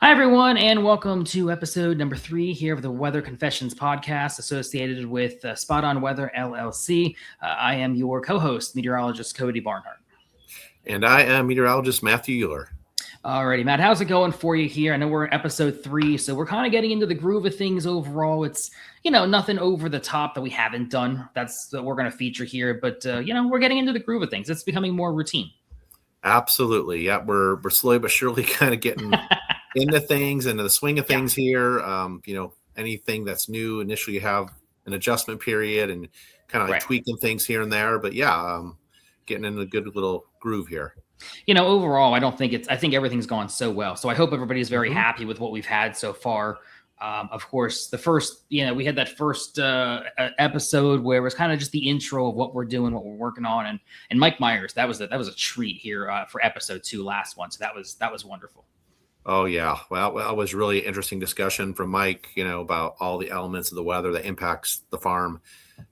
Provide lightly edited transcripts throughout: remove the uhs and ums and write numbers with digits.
Hi, everyone, and welcome to episode number 3 here of the Weather Confessions podcast associated with Spot On Weather LLC. I am your co host, meteorologist Cody Barnhart. And I am meteorologist Matthew Euler. Alrighty, Matt, how's it going for you here? I know we're in episode 3, so we're kind of getting into the groove of things overall. It's, nothing over the top that we haven't done. That's what we're going to feature here, but, we're getting into the groove of things. It's becoming more routine. Absolutely. Yeah, we're slowly but surely kind of getting into things, into the swing of things here. Anything that's new, initially you have an adjustment period and kind of like tweaking things here and there. But getting in a good little groove here. Overall, I think everything's gone so well. So I hope everybody's very happy with what we've had so far. Of course, the first, we had that first episode where it was kind of just the intro of what we're doing, what we're working on, and Mike Myers. That was a treat here for episode 2, last one. So that was wonderful. Oh yeah, well, it was really interesting discussion from Mike. About all the elements of the weather that impacts the farm.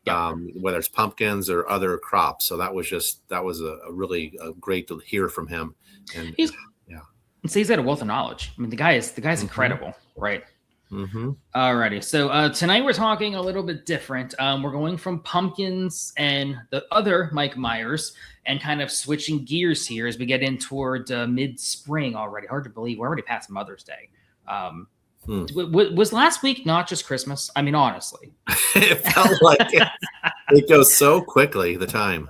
Whether it's pumpkins or other crops. So that was a really great to hear from him. And he's got a wealth of knowledge. I mean, the guy's incredible, right? Mm-hmm. Alrighty. So tonight we're talking a little bit different. We're going from pumpkins and the other Mike Myers and kind of switching gears here as we get in toward mid-spring already. Hard to believe. We're already past Mother's Day. Was last week not just Christmas? I mean, honestly. It felt like it goes so quickly, the time.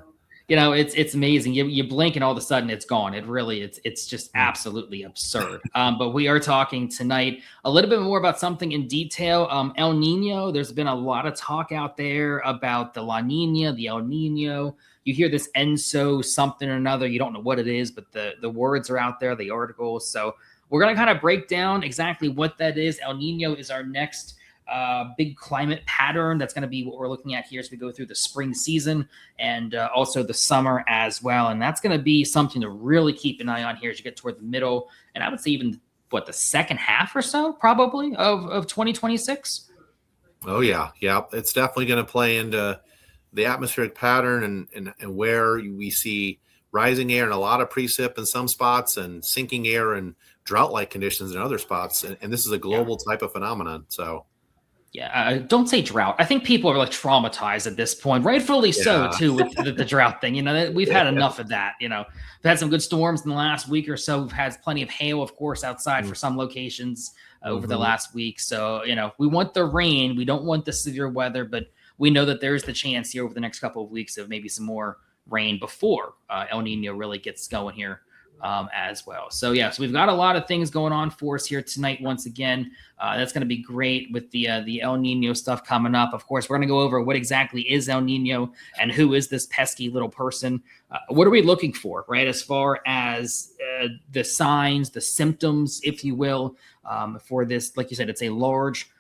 It's amazing. You blink and all of a sudden it's gone. It's just absolutely absurd. But we are talking tonight a little bit more about something in detail. El Nino, there's been a lot of talk out there about the La Nina, the El Nino. You hear this ENSO something or another. You don't know what it is, but the words are out there, the articles. So we're going to kind of break down exactly what that is. El Nino is our next big climate pattern. That's going to be what we're looking at here as we go through the spring season and also the summer as well. And that's going to be something to really keep an eye on here as you get toward the middle. And I would say even the second half or so probably of 2026. Oh yeah. Yeah. It's definitely going to play into the atmospheric pattern and where we see rising air and a lot of precip in some spots and sinking air and drought-like conditions in other spots. And this is a global type of phenomenon. So yeah, don't say drought. I think people are like traumatized at this point, rightfully so too, with the drought thing. We've had enough of that. We've had some good storms in the last week or so. We've had plenty of hail, of course, outside for some locations over the last week. So we want the rain. We don't want the severe weather, but we know that there's the chance here over the next couple of weeks of maybe some more rain before El Nino really gets going here as well. So we've got a lot of things going on for us here tonight. Once again, that's going to be great with the El Nino stuff coming up. Of course, we're going to go over what exactly is El Nino and who is this pesky little person. What are we looking for, right? As far as the signs, the symptoms, if you will, for this, like you said, it's a large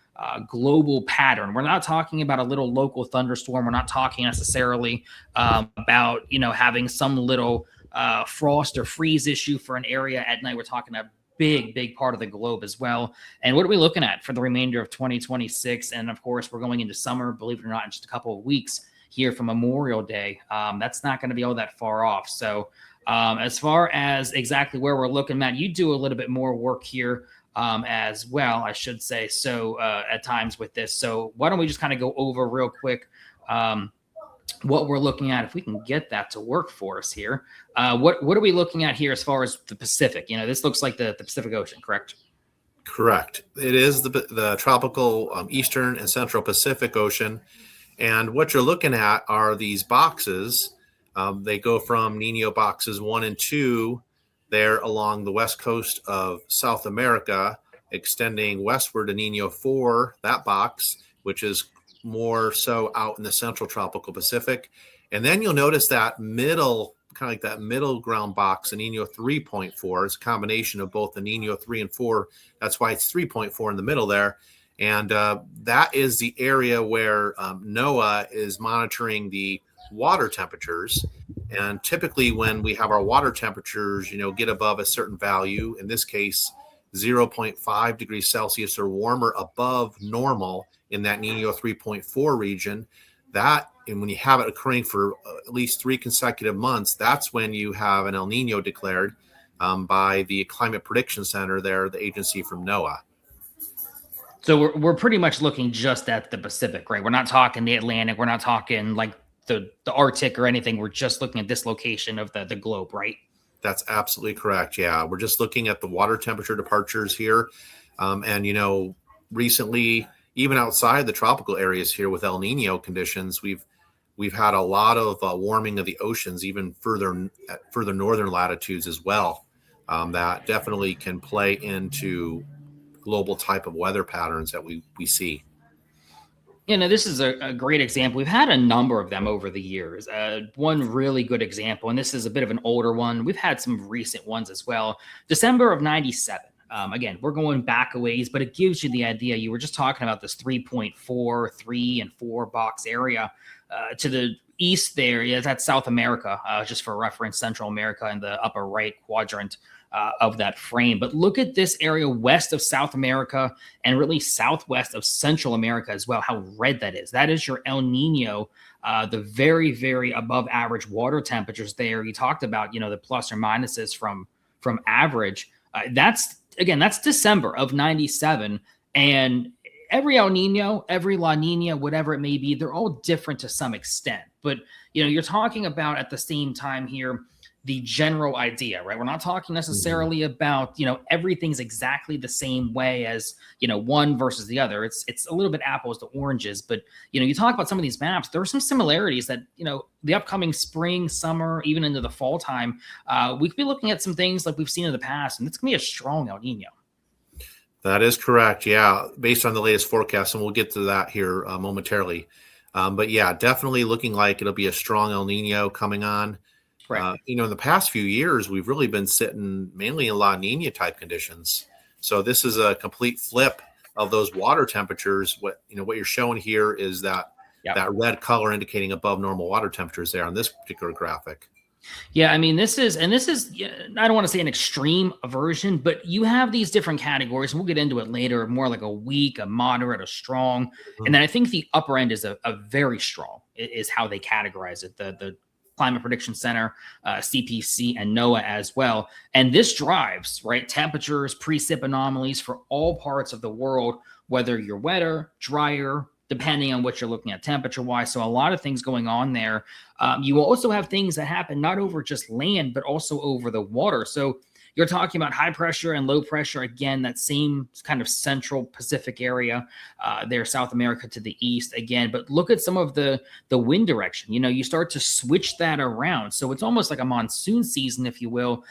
global pattern. We're not talking about a little local thunderstorm. We're not talking necessarily about, having some little frost or freeze issue for an area at night. We're talking a big part of the globe as well. And what are we looking at for the remainder of 2026? And of course, we're going into summer, believe it or not, in just a couple of weeks here from Memorial Day. That's not going to be all that far off. So as far as exactly where we're looking, Matt, you do a little bit more work here as well, I should say. So at times with this. So why don't we just kind of go over real quick what we're looking at, if we can get that to work for us here. What are we looking at here as far as the Pacific? This looks like the Pacific Ocean, correct? Correct. It is the tropical Eastern and Central Pacific Ocean. And what you're looking at are these boxes. They go from Nino boxes 1 and 2 there along the west coast of South America, extending westward to Nino 4, that box, which is more so out in the central tropical Pacific. And then you'll notice that middle, kind of like that middle ground box, the Nino 3.4 is a combination of both the Nino 3 and 4. That's why it's 3.4 in the middle there. And that is the area where NOAA is monitoring the water temperatures. And typically when we have our water temperatures, get above a certain value, in this case, 0.5 degrees Celsius or warmer above normal in that Nino 3.4 region, and when you have it occurring for at least 3 consecutive months, that's when you have an El Nino declared. by the Climate Prediction Center there, the agency from NOAA. So we're pretty much looking just at the Pacific, right? We're not talking the Atlantic. We're not talking like the Arctic or anything. We're just looking at this location of the globe, right? That's absolutely correct. Yeah, we're just looking at the water temperature departures here. And, recently, even outside the tropical areas here with El Nino conditions, we've had a lot of warming of the oceans, even further northern latitudes as well. That definitely can play into global type of weather patterns that we see. This is a great example. We've had a number of them over the years. One really good example, and this is a bit of an older one. We've had some recent ones as well. December of 97. Again, we're going back a ways, but it gives you the idea. You were just talking about this 3.4, 3 and 4 box area to the east there. Yeah, that's South America, just for reference, Central America in the upper right quadrant of that frame. But look at this area west of South America and really southwest of Central America as well, how red that is. That is your El Nino, the very, very above average water temperatures there. You talked about, the plus or minuses from average. That's December of 97. And every El Nino, every La Nina, whatever it may be, they're all different to some extent. But, you're talking about at the same time here, the general idea, right? We're not talking necessarily about, everything's exactly the same way as, one versus the other. It's a little bit apples to oranges, but, you talk about some of these maps, there are some similarities that, the upcoming spring, summer, even into the fall time, we could be looking at some things like we've seen in the past, and it's going to be a strong El Nino. That is correct. Yeah. Based on the latest forecast, and we'll get to that here momentarily. But yeah, definitely looking like it'll be a strong El Nino coming on. Right. In the past few years, we've really been sitting mainly in La Nina type conditions. So this is a complete flip of those water temperatures. What you're showing here is that red color indicating above normal water temperatures there on this particular graphic. Yeah, I mean, this is, I don't want to say an extreme version, but you have these different categories, and we'll get into it later, more like a weak, a moderate, a strong. And then I think the upper end is a very strong, is how they categorize it. The Climate Prediction Center, CPC, and NOAA as well. And this drives, right, temperatures, precip anomalies for all parts of the world, whether you're wetter, drier, depending on what you're looking at temperature-wise. So a lot of things going on there. You also have things that happen not over just land, but also over the water. So you're talking about high pressure and low pressure. Again, that same kind of central Pacific area there, South America to the east again. But look at some of the wind direction. You start to switch that around. So it's almost like a monsoon season, if you will.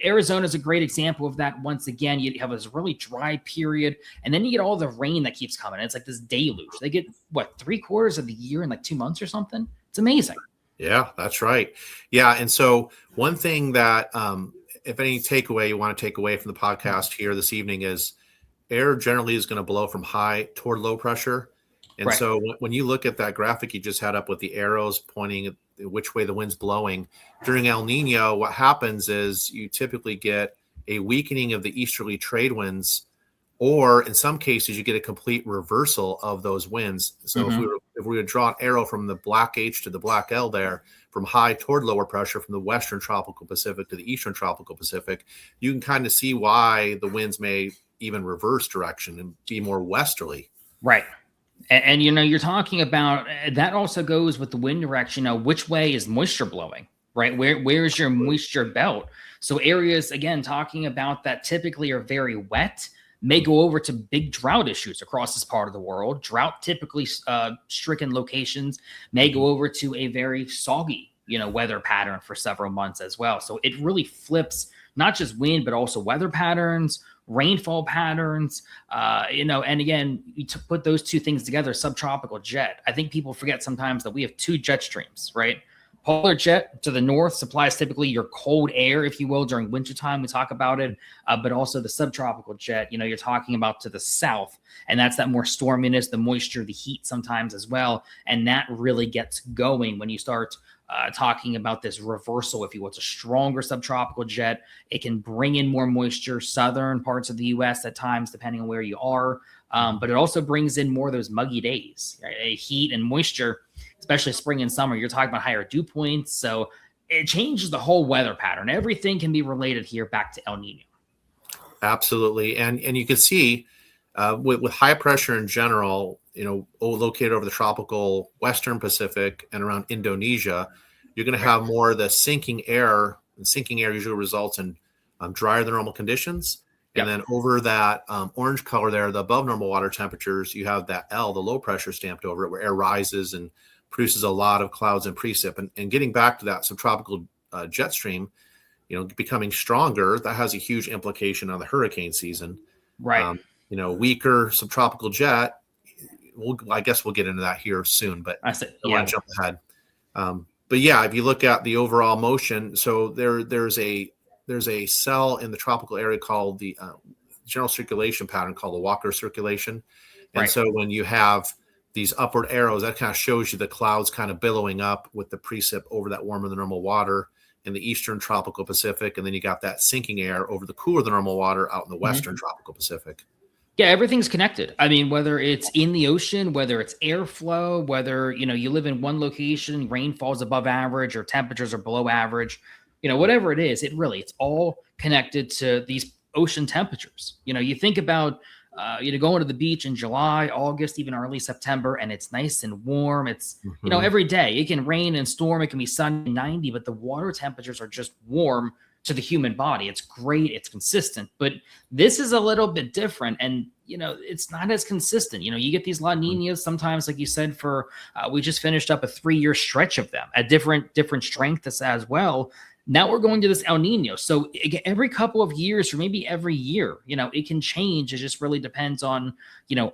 Arizona is a great example of that. Once again, you have this really dry period, and then you get all the rain that keeps coming. It's like this deluge. They get, 3/4 of the year in like 2 months or something? It's amazing. Yeah, that's right. Yeah, and so one thing that if any takeaway you want to take away from the podcast here this evening is air generally is going to blow from high toward low pressure. And right. So when you look at that graphic you just had up with the arrows pointing at which way the wind's blowing during El Nino, what happens is you typically get a weakening of the easterly trade winds, or in some cases you get a complete reversal of those winds. So if we would draw an arrow from the black H to the black L there, from high toward lower pressure from the western tropical Pacific to the eastern tropical Pacific, you can kind of see why the winds may even reverse direction and be more westerly. Right. And you're talking about that also goes with the wind direction. Which way is moisture blowing, right? Where's your moisture belt? So areas, again, talking about that typically are very wet, may go over to big drought issues across this part of the world. Drought typically stricken locations may go over to a very soggy, weather pattern for several months as well. So it really flips not just wind, but also weather patterns, rainfall patterns, and again, you put those two things together, subtropical jet. I think people forget sometimes that we have two jet streams, right? Polar jet to the north supplies typically your cold air, if you will, during wintertime. We talk about it, but also the subtropical jet, you're talking about to the south, and that's that more storminess, the moisture, the heat sometimes as well. And that really gets going when you start talking about this reversal, if you will. It's a stronger subtropical jet. It can bring in more moisture, southern parts of the U.S. at times, depending on where you are. But it also brings in more of those muggy days, right? Heat and moisture, especially spring and summer. You're talking about higher dew points. So it changes the whole weather pattern. Everything can be related here back to El Nino. Absolutely. And you can see with high pressure in general, located over the tropical Western Pacific and around Indonesia, you're going to have more of the sinking air, and sinking air usually results in drier than normal conditions. And then over that orange color there, the above normal water temperatures, you have that L, the low pressure stamped over it, where air rises and produces a lot of clouds and precip. And getting back to that subtropical jet stream, becoming stronger, that has a huge implication on the hurricane season. Right. Weaker subtropical jet, I guess we'll get into that here soon, but I want to jump ahead. But yeah, if you look at the overall motion, so there's a cell in the tropical area called the general circulation pattern called the Walker circulation. And so when you have these upward arrows, that kind of shows you the clouds kind of billowing up with the precip over that warmer than normal water in the eastern tropical Pacific. And then you got that sinking air over the cooler than normal water out in the western tropical Pacific. Yeah, everything's connected. I mean, whether it's in the ocean, whether it's airflow, whether, you live in one location, rainfall's above average or temperatures are below average, whatever it is, it's all connected to these ocean temperatures. You think about, going to the beach in July, August, even early September, and it's nice and warm. It's, every day it can rain and storm. It can be sunny 90, but the water temperatures are just warm to the human body. It's great. It's consistent, but this is a little bit different. And, it's not as consistent. You get these La Ninas sometimes, like you said, we just finished up a 3-year stretch of them at different strengths as well. Now we're going to this El Nino. So every couple of years or maybe every year, it can change. It just really depends on,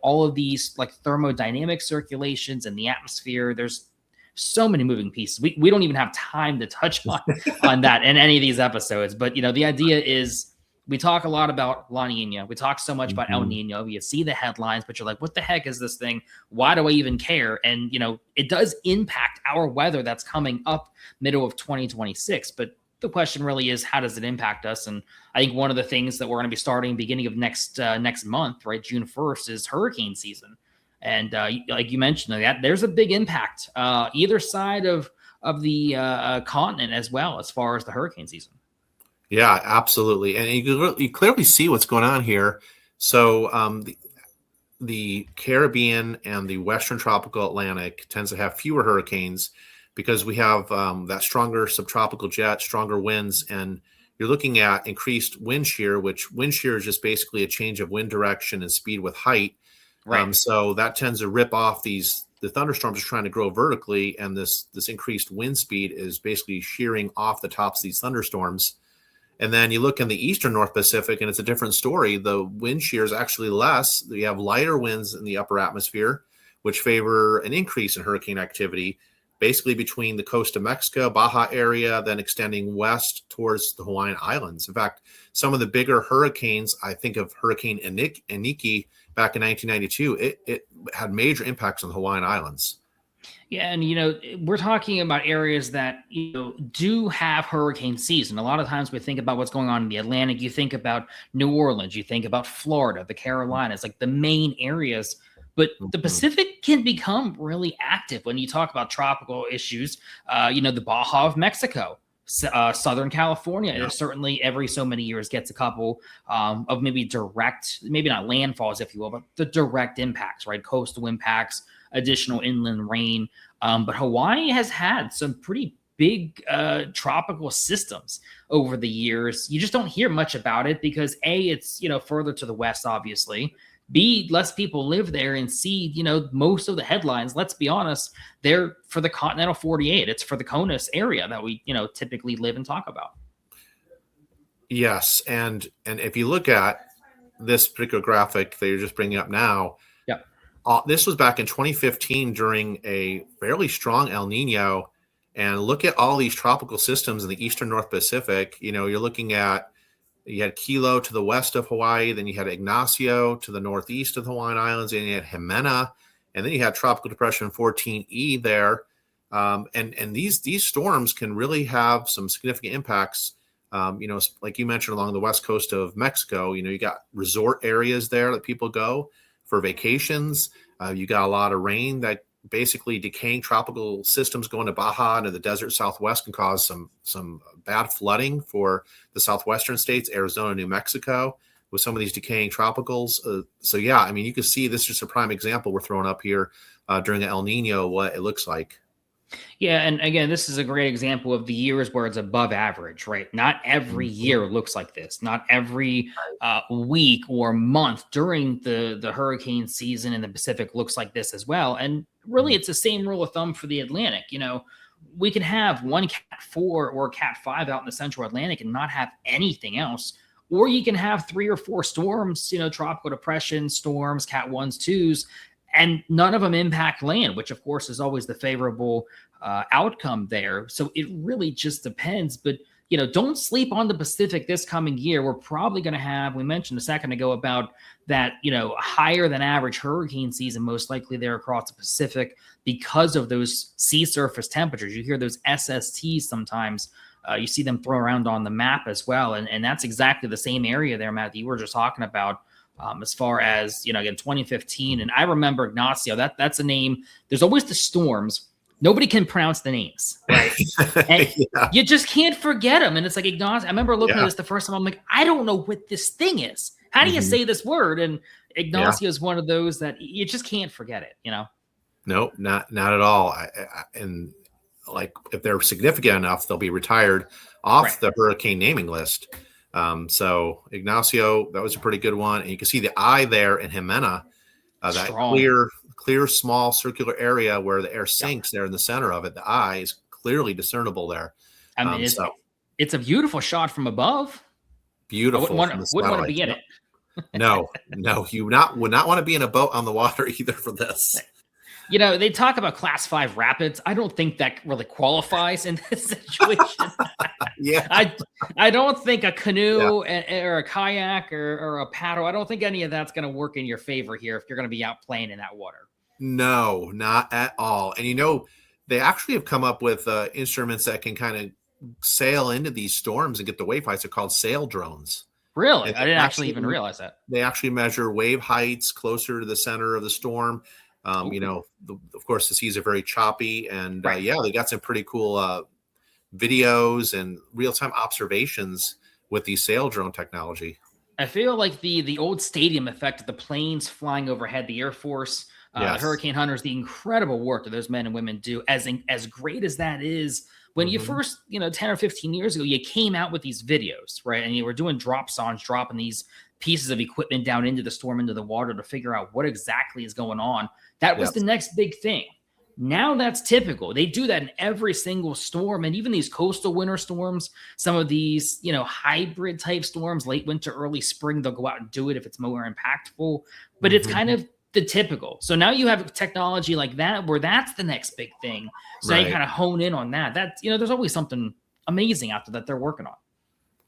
all of these like thermodynamic circulations and the atmosphere. There's so many moving pieces. We don't even have time to touch on that in any of these episodes. But, the idea is we talk a lot about La Nina. We talk so much about El Nino. You see the headlines, but you're like, what the heck is this thing? Why do I even care? And, it does impact our weather that's coming up middle of 2026. But the question really is, how does it impact us? And I think one of the things that we're going to be starting beginning of next month, right, June 1st, is hurricane season. And like you mentioned, that there's a big impact either side of the continent as well as far as the hurricane season. Yeah, absolutely. And you clearly see what's going on here. So the Caribbean and the Western tropical Atlantic tends to have fewer hurricanes because we have that stronger subtropical jet, stronger winds, and you're looking at increased wind shear, which wind shear is just basically a change of wind direction and speed with height. Right. So that tends to rip off the thunderstorms are trying to grow vertically, and this increased wind speed is basically shearing off the tops of these thunderstorms. And then you look in the eastern North Pacific, and it's a different story. The wind shear is actually less. You have lighter winds in the upper atmosphere, which favor an increase in hurricane activity, basically between the coast of Mexico, Baja area, then extending west towards the Hawaiian Islands. In fact, some of the bigger hurricanes, I think of Hurricane Iniki back in 1992, it had major impacts on the Hawaiian Islands. Yeah, and we're talking about areas that do have hurricane season. A lot of times we think about what's going on in the Atlantic. You think about New Orleans, you think about Florida, the Carolinas, like the main areas. But the Pacific can become really active when you talk about tropical issues. The Baja of Mexico, Southern California, certainly every so many years gets a couple of maybe not landfalls, if you will, but the direct impacts, right? Coastal impacts, additional inland rain. But Hawaii has had some pretty big tropical systems over the years. You just don't hear much about it because A, it's, further to the west, obviously. B, less people live there, and C, most of the headlines, let's be honest, they're for the continental 48. It's for the CONUS area that we, typically live and talk about. Yes. And if you look at this particular graphic that you're just bringing up now, this was back in 2015 during a fairly strong El Nino. And look at all these tropical systems in the eastern North Pacific. You're looking at, you had Kilo to the west of Hawaii, then you had Ignacio to the northeast of the Hawaiian Islands, and you had Jimena, and then you had Tropical Depression 14E there. And these storms can really have some significant impacts. Like you mentioned, along the west coast of Mexico, you got resort areas there that people go for vacations. You got a lot of rain that basically decaying tropical systems going to Baja and the desert Southwest can cause some bad flooding for the southwestern states, Arizona, New Mexico, with some of these decaying tropicals. So yeah, I mean, you can see this is just a prime example we're throwing up here during the El Nino, what it looks like. Yeah, and again, this is a great example of the years where it's above average, right? Not every year looks like this. Not every week or month during the hurricane season in the Pacific looks like this as well. And really, it's the same rule of thumb for the Atlantic. You know, we can have one Cat 4 or Cat 5 out in the Central Atlantic and not have anything else. Or you can have 3 or 4 storms, you know, tropical depression storms, Cat 1s, 2s, and none of them impact land, which of course is always the favorable outcome there. So it really just depends. But, you know, don't sleep on the Pacific this coming year. We're probably going to have, we mentioned a second ago about that, you know, higher than average hurricane season, most likely there across the Pacific because of those sea surface temperatures. You hear those SSTs sometimes. You see them thrown around on the map as well. And that's exactly the same area there, Matt, that you were just talking about. As far as, you know, again, 2015. And I remember Ignacio, that's a name. There's always the storms. Nobody can pronounce the names, right? And you just can't forget them. And it's like Ignacio. I remember looking at this the first time. I'm like, I don't know what this thing is. How do you say this word? And Ignacio is one of those that you just can't forget it, you know? No, not at all. And like, if they're significant enough, they'll be retired off the hurricane naming list. So Ignacio, that was a pretty good one. And you can see the eye there in Jimena, that clear, small circular area where the air sinks there in the center of it. The eye is clearly discernible there. I mean, it's a beautiful shot from above. Beautiful. I wouldn't want to be in it. No, you would not want to be in a boat on the water either for this. You know, they talk about class 5 rapids. I don't think that really qualifies in this situation. I don't think a canoe or a kayak or a paddle, I don't think any of that's going to work in your favor here if you're going to be out playing in that water. No, not at all. And, you know, they actually have come up with instruments that can kind of sail into these storms and get the wave heights. They're called sail drones. Really? I didn't actually even realize that. They actually measure wave heights closer to the center of the storm. You know, of course, the seas are very choppy, and they got some pretty cool videos and real-time observations with the sail drone technology. I feel like the old stadium effect of the planes flying overhead, the Air Force, the hurricane hunters, the incredible work that those men and women do, as great as that is. When you first, 10 or 15 years ago, you came out with these videos, right? And you were doing dropping these pieces of equipment down into the storm, into the water to figure out what exactly is going on. That was the next big thing. Now that's typical. They do that in every single storm, and even these coastal winter storms, some of these, hybrid type storms, late winter, early spring, they'll go out and do it if it's more impactful, but it's kind of the typical. So now you have technology like that where that's the next big thing. So now you kind of hone in on that. That's, there's always something amazing out there that they're working on.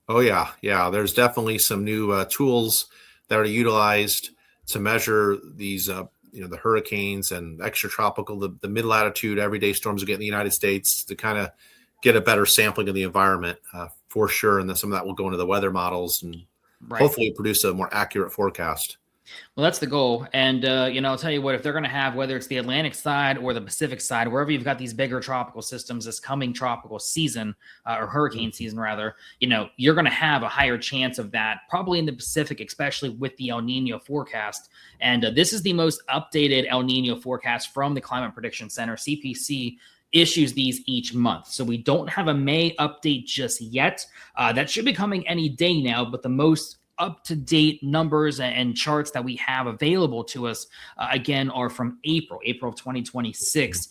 Oh yeah. There's definitely some new tools that are utilized to measure these, the hurricanes and extratropical, the mid-latitude everyday storms we get in the United States to kind of get a better sampling of the environment for sure. And then some of that will go into the weather models and hopefully produce a more accurate forecast. Well, that's the goal. And, I'll tell you what, if they're going to have, whether it's the Atlantic side or the Pacific side, wherever you've got these bigger tropical systems, this coming tropical season or hurricane season, rather, you're going to have a higher chance of that, probably in the Pacific, especially with the El Nino forecast. And this is the most updated El Nino forecast from the Climate Prediction Center. CPC issues these each month. So we don't have a May update just yet. That should be coming any day now, but the most up-to-date numbers and charts that we have available to us, again, are from April of 2026.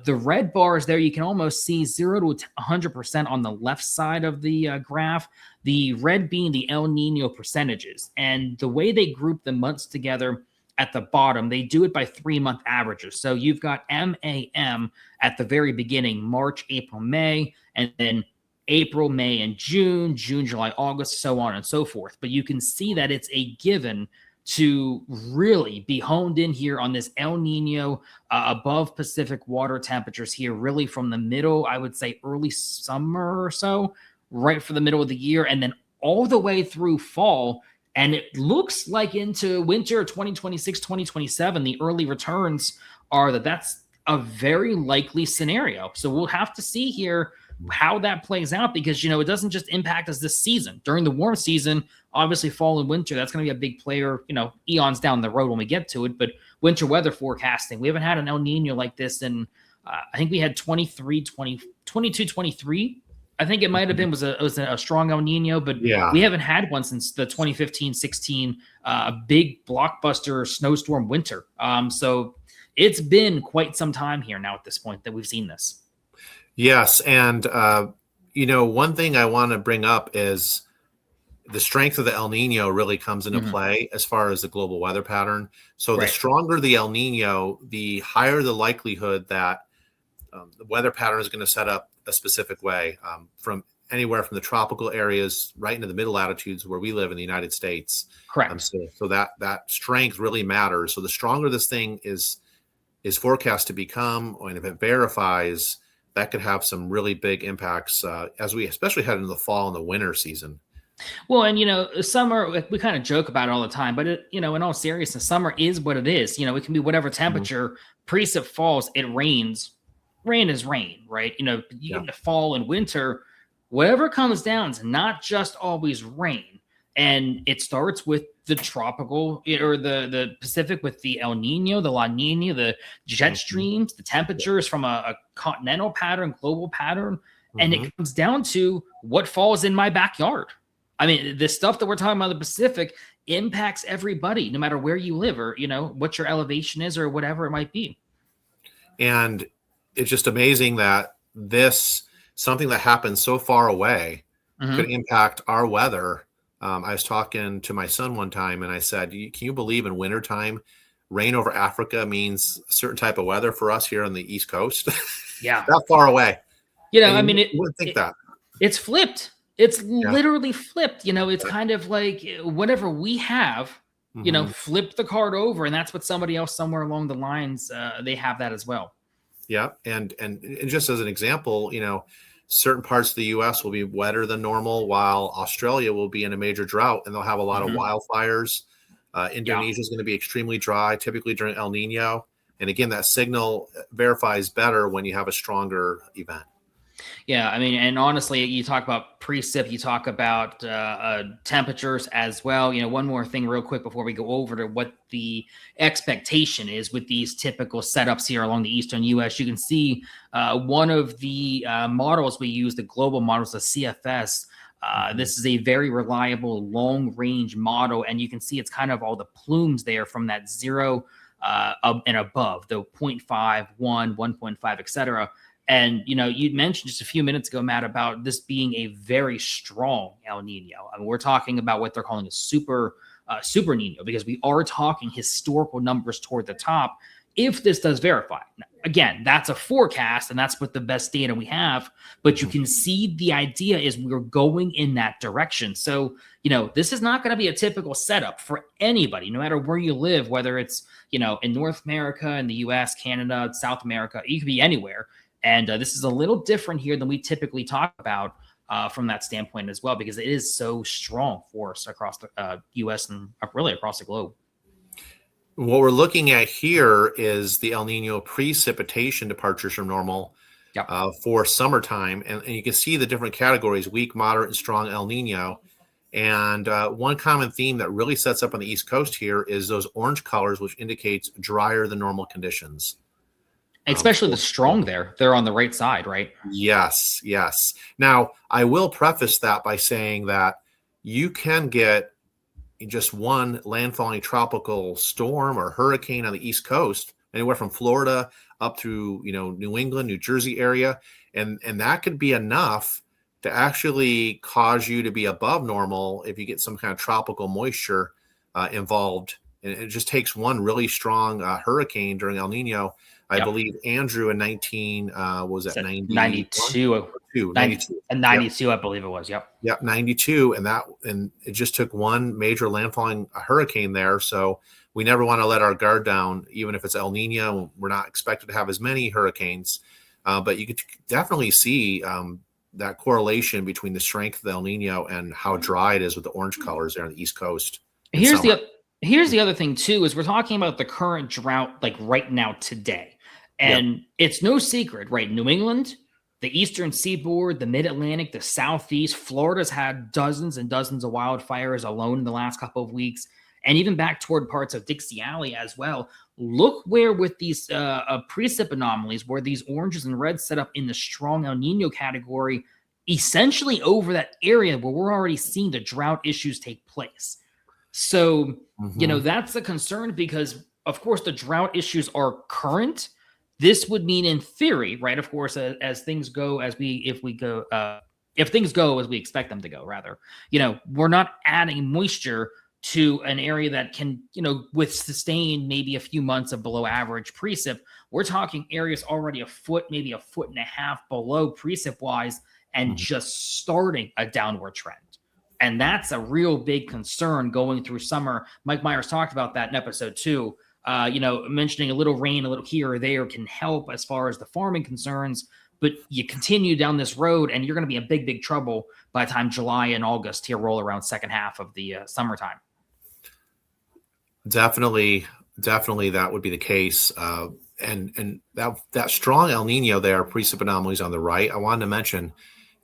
The red bars there, you can almost see 0 to 100% on the left side of the graph, the red being the El Nino percentages. And the way they group the months together at the bottom, they do it by 3-month averages. So you've got MAM at the very beginning, March, April, May, and then April, May, and June, July, August, so on and so forth. But you can see that it's a given to really be honed in here on this El Nino above Pacific water temperatures here, really from the middle, I would say early summer or so, right for the middle of the year, and then all the way through fall. And it looks like into winter 2026, 2027, the early returns are that's a very likely scenario. So we'll have to see here how that plays out, because, it doesn't just impact us this season. During the warm season, obviously fall and winter, that's going to be a big player, eons down the road when we get to it. But winter weather forecasting, we haven't had an El Nino like this in, I think we had 22, 23. I think it might have been was a strong El Nino, but we haven't had one since the 2015-16 big blockbuster snowstorm winter. So it's been quite some time here now at this point that we've seen this. Yes. And, one thing I want to bring up is the strength of the El Nino really comes into play as far as the global weather pattern. So the stronger the El Nino, the higher the likelihood that the weather pattern is going to set up a specific way, from anywhere from the tropical areas right into the middle latitudes where we live in the United States. Correct. So that strength really matters. So the stronger this thing is forecast to become, and if it verifies, that could have some really big impacts as we especially head into the fall and the winter season. Well, and summer, we kind of joke about it all the time, but in all seriousness, summer is what it is. It can be whatever temperature. Precip falls, it rains. Rain is rain, right? You get the fall and winter, whatever comes down is not just always rain. And it starts with the tropical or the Pacific with the El Nino, the La Nina, the jet streams, the temperatures from a continental pattern, global pattern. And it comes down to what falls in my backyard. I mean, the stuff that we're talking about in the Pacific impacts everybody, no matter where you live or, what your elevation is or whatever it might be. And it's just amazing that something that happens so far away could impact our weather. I was talking to my son one time and I said, can you believe in wintertime, rain over Africa means a certain type of weather for us here on the East Coast? Yeah. That far away. You wouldn't think that. It's flipped. It's literally flipped. It's kind of like whatever we have, flip the card over. And that's what somebody else somewhere along the lines, they have that as well. Yeah. And just as an example, certain parts of the U.S. will be wetter than normal, while Australia will be in a major drought and they'll have a lot of wildfires. Indonesia is going to be extremely dry, typically during El Nino. And again, that signal verifies better when you have a stronger event. Yeah, I mean, and honestly, you talk about precip, you talk about temperatures as well. One more thing real quick before we go over to what the expectation is with these typical setups here along the eastern U.S. You can see one of the models we use, the global models, the CFS. This is a very reliable long-range model, and you can see it's kind of all the plumes there from that 0 and above, the 0.5, 1, 1.5, etc. And, you'd mentioned just a few minutes ago, Matt, about this being a very strong El Nino. I mean, we're talking about what they're calling a super Nino, because we are talking historical numbers toward the top if this does verify. Now, again, that's a forecast, and that's with the best data we have. But you can see the idea is we're going in that direction. So, this is not going to be a typical setup for anybody, no matter where you live, whether it's, in North America, in the U.S., Canada, South America, you could be anywhere. And this is a little different here than we typically talk about from that standpoint as well, because it is so strong for us across the U.S. and really across the globe. What we're looking at here is the El Nino precipitation departures from normal for summertime. And you can see the different categories: weak, moderate, and strong El Nino. And one common theme that really sets up on the East Coast here is those orange colors, which indicates drier than normal conditions. Especially the strong there. They're on the right side, right? Yes. Now, I will preface that by saying that you can get just one landfalling tropical storm or hurricane on the East Coast, anywhere from Florida up through, New England, New Jersey area. And that could be enough to actually cause you to be above normal if you get some kind of tropical moisture involved. And it just takes one really strong hurricane during El Nino. I believe Andrew in 92. 92. And 92, I believe it was. Yep, 92. And it just took one major landfalling hurricane there. So we never want to let our guard down, even if it's El Nino. We're not expected to have as many hurricanes. But you could definitely see that correlation between the strength of the El Nino and how dry it is with the orange colors there on the East Coast. Here's the other thing too, is we're talking about the current drought, like right now today. And it's no secret, right? New England, the eastern seaboard, the mid-Atlantic, the southeast, Florida's had dozens and dozens of wildfires alone in the last couple of weeks, and even back toward parts of Dixie Alley as well. Look where with these precip anomalies, where these oranges and reds set up in the strong El Nino category, essentially over that area where we're already seeing the drought issues take place. So, that's a concern because, of course, the drought issues are current. This would mean, in theory, right? Of course, as things go, if things go as we expect them to go, rather, we're not adding moisture to an area that can, sustain maybe a few months of below average precip. We're talking areas already a foot, maybe a foot and a half below precip wise, and just starting a downward trend. And that's a real big concern going through summer. Mike Myers talked about that in episode 2. Mentioning a little rain, a little here or there can help as far as the farming concerns, but you continue down this road and you're going to be in big, big trouble by the time July and August here roll around second half of the summertime. Definitely that would be the case. And that strong El Nino there, precip anomalies on the right, I wanted to mention,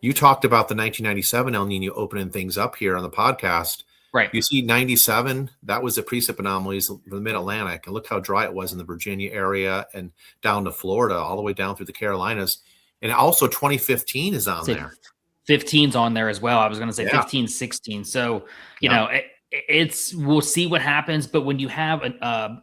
you talked about the 1997 El Nino opening things up here on the podcast. Right. You see 97, that was the precip anomalies for the mid-Atlantic. And look how dry it was in the Virginia area and down to Florida, all the way down through the Carolinas. And also 2015 is on there. 15's on there as well. I was going to say 15, 16. So, we'll see what happens. But when you have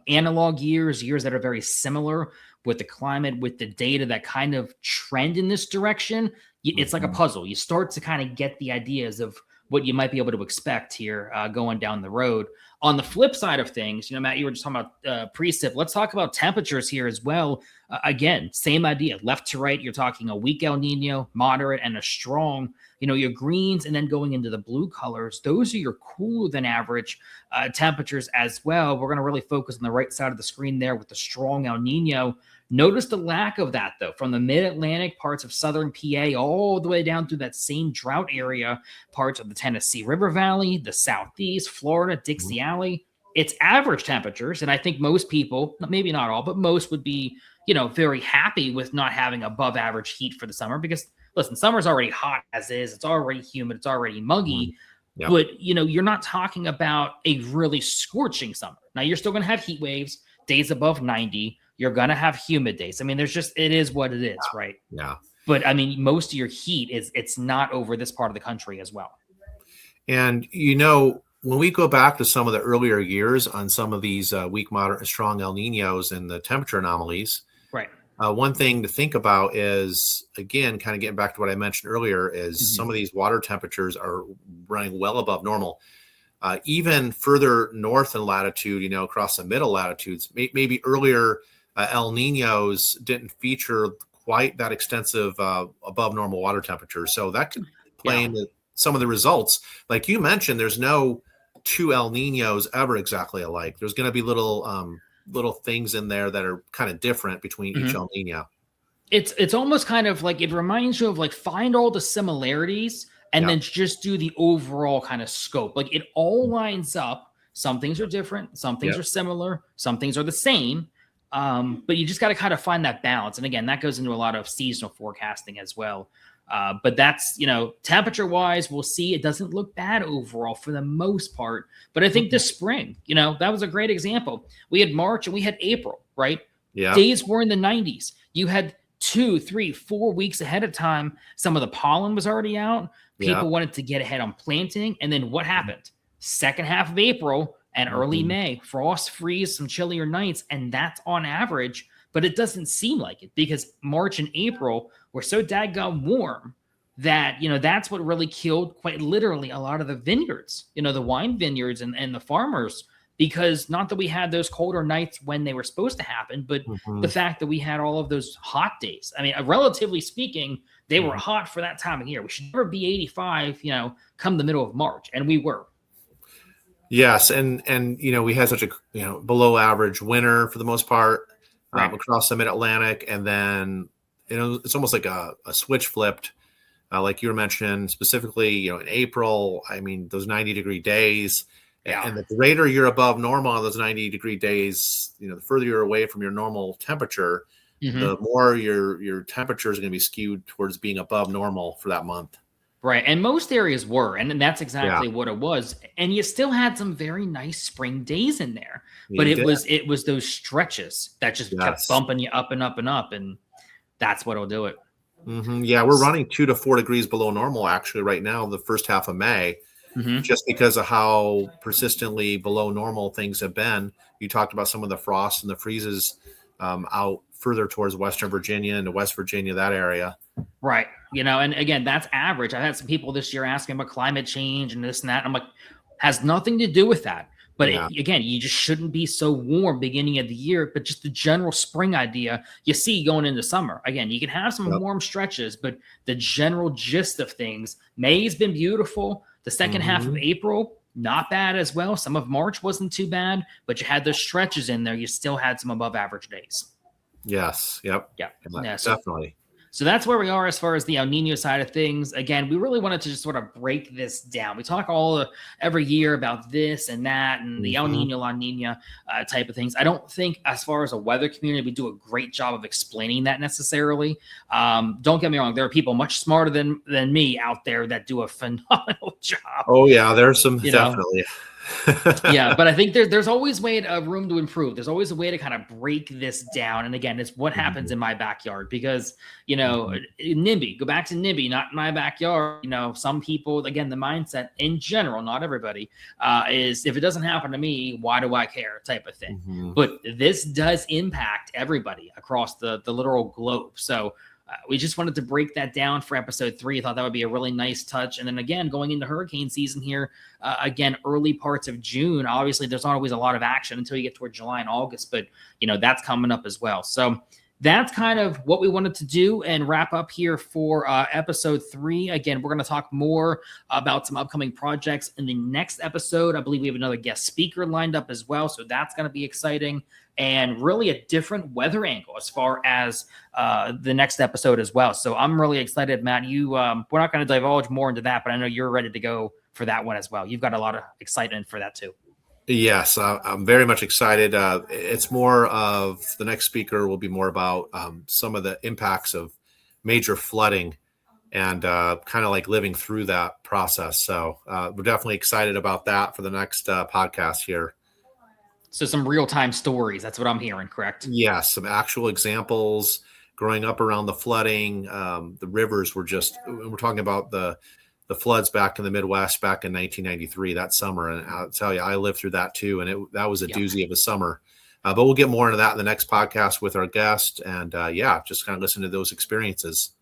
analog years that are very similar with the climate, with the data that kind of trend in this direction, it's like a puzzle. You start to kind of get the ideas of what you might be able to expect here going down the road. On the flip side of things, Matt, you were just talking about precip. Let's talk about temperatures here as well. Again, same idea. Left to right, you're talking a weak El Nino, moderate, and a strong. Your greens and then going into the blue colors, those are your cooler than average temperatures as well. We're going to really focus on the right side of the screen there with the strong El Nino. Notice the lack of that, though, from the mid-Atlantic parts of southern PA all the way down through that same drought area, parts of the Tennessee River Valley, the southeast, Florida, Dixie Alley. It's average temperatures, and I think most people, maybe not all, but most would be, very happy with not having above average heat for the summer because, listen, summer's already hot as is. It's already humid. It's already muggy. Yep. But, you're not talking about a really scorching summer. Now, you're still going to have heat waves, days above 90. You're going to have humid days. I mean, it is what it is, right? Yeah. But I mean, most of your heat it's not over this part of the country as well. And, when we go back to some of the earlier years on some of these weak, moderate, and strong El Ninos and the temperature anomalies, right? One thing to think about is, again, kind of getting back to what I mentioned earlier, is some of these water temperatures are running well above normal. Even further north in latitude, across the middle latitudes, maybe earlier El Ninos didn't feature quite that extensive above normal water temperatures. So that could play into some of the results. Like you mentioned, there's no two El Ninos ever exactly alike. There's going to be little things in there that are kind of different between each El Nino. It's almost kind of like, it reminds you of like, find all the similarities and then just do the overall kind of scope. Like it all lines up. Some things are different. Some things are similar. Some things are the same. But you just got to kind of find that balance. And again, that goes into a lot of seasonal forecasting as well. But that's, temperature wise, we'll see. It doesn't look bad overall for the most part. But I think this spring, that was a great example. We had March and we had April, right? Yeah. Days were in the 90s. You had 2, 3, 4 weeks ahead of time. Some of the pollen was already out. People wanted to get ahead on planting. And then what happened? Second half of April and early May, frost, freeze, some chillier nights. And that's on average. But it doesn't seem like it because March and April were so daggone warm that, that's what really killed quite literally a lot of the vineyards, the wine vineyards and the farmers, because not that we had those colder nights when they were supposed to happen, but the fact that we had all of those hot days. I mean, relatively speaking, they were hot for that time of year. We should never be 85, come the middle of March. And we were. Yes. And we had such a, below average winter for the most part. Across the mid-Atlantic, and then it's almost like a switch flipped, like you were mentioning specifically. In April, I mean, those 90-degree days, and the greater you're above normal on those 90-degree days, the further you're away from your normal temperature, the more your temperature is going to be skewed towards being above normal for that month. Right. And most areas were, and that's exactly what it was. And you still had some very nice spring days in there. But it was those stretches that just kept bumping you up and up and up. And that's what'll do it. Yeah, we're running 2 to 4 degrees below normal actually right now, the first half of May, just because of how persistently below normal things have been. You talked about some of the frost and the freezes out further towards Western Virginia and West Virginia, that area. Right. And again, that's average. I've had some people this year asking about climate change and this and that. I'm like, has nothing to do with that. But again, you just shouldn't be so warm beginning of the year, but just the general spring idea you see going into summer. Again, you can have some warm stretches, but the general gist of things, May's been beautiful. The second half of April, not bad as well. Some of March wasn't too bad, but you had those stretches in there. You still had some above average days. Yes. Yep. Yeah. Definitely. So that's where we are as far as the El Nino side of things. Again, we really wanted to just sort of break this down. We talk every year about this and that and the El Nino, La Nina type of things. I don't think as far as a weather community, we do a great job of explaining that necessarily. Don't get me wrong. There are people much smarter than me out there that do a phenomenal job. Oh, yeah. There's some definitely. Yeah, but I think there's always room to improve. There's always a way to kind of break this down. And again, it's what happens in my backyard because, NIMBY, go back to NIMBY, not in my backyard. Some people, again, the mindset in general, not everybody, is if it doesn't happen to me, why do I care type of thing. But this does impact everybody across the literal globe. So we just wanted to break that down for episode 3. I thought that would be a really nice touch. And then again, going into hurricane season here, again, early parts of June, obviously there's not always a lot of action until you get toward July and August, but that's coming up as well. So that's kind of what we wanted to do and wrap up here for episode 3. Again, we're going to talk more about some upcoming projects in the next episode. I believe we have another guest speaker lined up as well. So that's going to be exciting and really a different weather angle as far as the next episode as well. So I'm really excited, Matt. We're not going to divulge more into that, but I know you're ready to go for that one as well. You've got a lot of excitement for that too. Yes, I'm very much excited. It's more of the next speaker will be more about some of the impacts of major flooding and kind of like living through that process. So we're definitely excited about that for the next podcast here. So some real-time stories. That's what I'm hearing, correct? Yes, some actual examples growing up around the flooding. The rivers were we're talking about the floods back in the Midwest back in 1993, that summer. And I'll tell you, I lived through that too. And that was a doozy of a summer. But we'll get more into that in the next podcast with our guest. And just kind of listen to those experiences.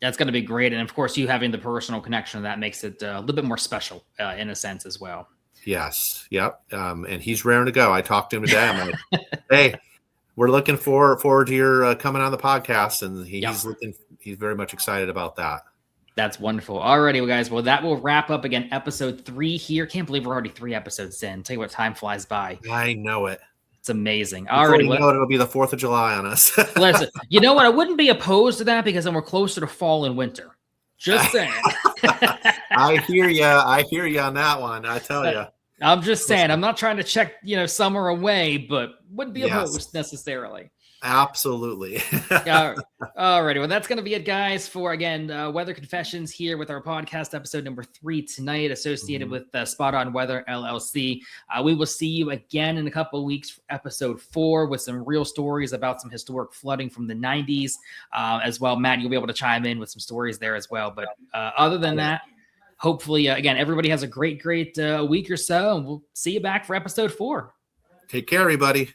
That's going to be great. And of course, you having the personal connection to that makes it a little bit more special in a sense as well. Yes. Yep. And he's raring to go. I talked to him today. I'm like, hey, we're looking forward to your coming on the podcast. And he's very much excited about that. That's wonderful. Alrighty, well, guys. Well, that will wrap up again episode 3 here. Can't believe we're already 3 episodes in. Tell you what, time flies by. I know it. It's amazing. Alrighty, it'll be the 4th of July on us. Listen, you know what? I wouldn't be opposed to that because then we're closer to fall and winter. Just saying. I hear you. I hear you on that one. I tell you. I'm just saying. I'm not trying to check, summer away, but wouldn't be opposed necessarily. Absolutely. Alrighty. Well, that's going to be it, guys, for, again, Weather Confessions here with our podcast episode number 3 tonight, associated with Spot On Weather LLC. We will see you again in a couple of weeks for episode 4 with some real stories about some historic flooding from the 90s as well. Matt, you'll be able to chime in with some stories there as well. But other than that, hopefully, again, everybody has a great week or so, and we'll see you back for episode 4. Take care, everybody.